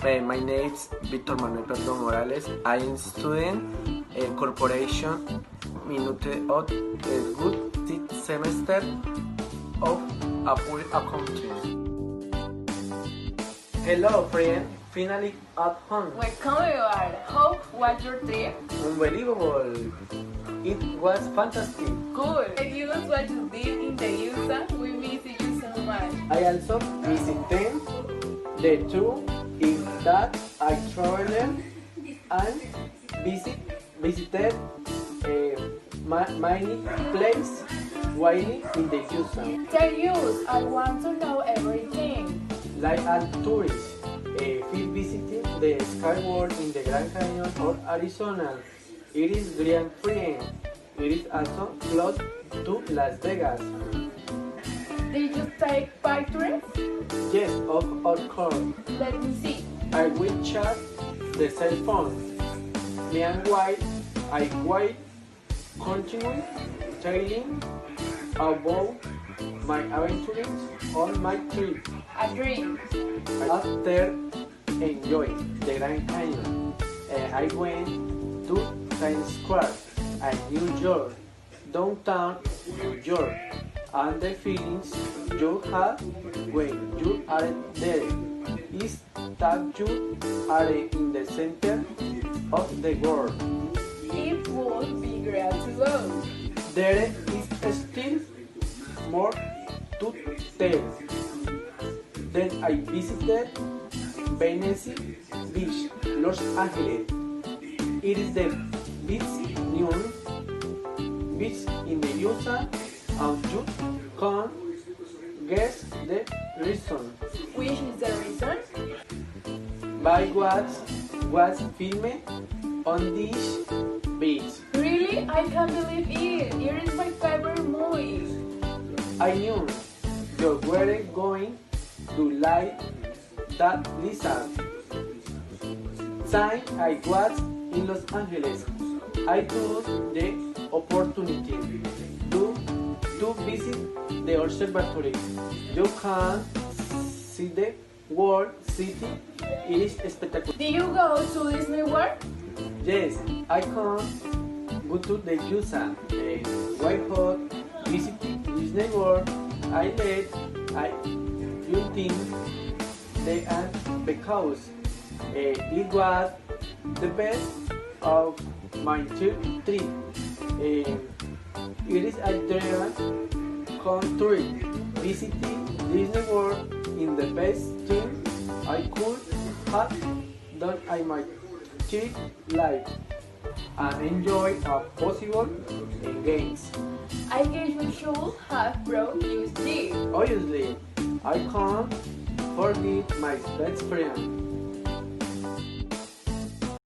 My name is Víctor Manuel Perdón Morales. I am student in Corporation Minute of the good sixth semester of public accounting. Hello friend, finally at home. Welcome everyone. How was your trip? Unbelievable. It was fantastic. Cool. If you know what you did in the USA, we miss you so much. I also visited the tour in that I traveled and visited many places while in the USA. Tell you, I want to know everything. Like a tourist, feel visiting the Sky World in the Grand Canyon or Arizona. It is Grand Prix. It is also close to Las Vegas. Did you take pictures? Yes, of course. Let me see. I will charge the cell phone. Meanwhile, I will continue telling about my adventures on my trip. Agree. After enjoying the Grand Canyon, I went to Times Square and New York, downtown New York, and the feelings you have when you are there is that you are in the center of the world. It would be great to go. There is still more to tell. Then I visited Venice Beach, Los Angeles. It is the beach neon beach in the USA, and you can guess the reason. Which is the reason? By what was filmed on this beach. Really? I can't believe it. It is my favorite movie. I knew you were going to like that, Lisa. Since I was in Los Angeles, I took the opportunity to visit the observatory. You can see the world city. It is spectacular. Did you go to Disney World? Yes, I can go to the USA, White Hot, visit Disney World. I you think they are because it was the best of my trip. It is a dream come true. Visiting Disney World in the best thing I could have done in my cheap life and enjoy a possible games. I guess you should have brought music. Obviously, I can't forget my best friend.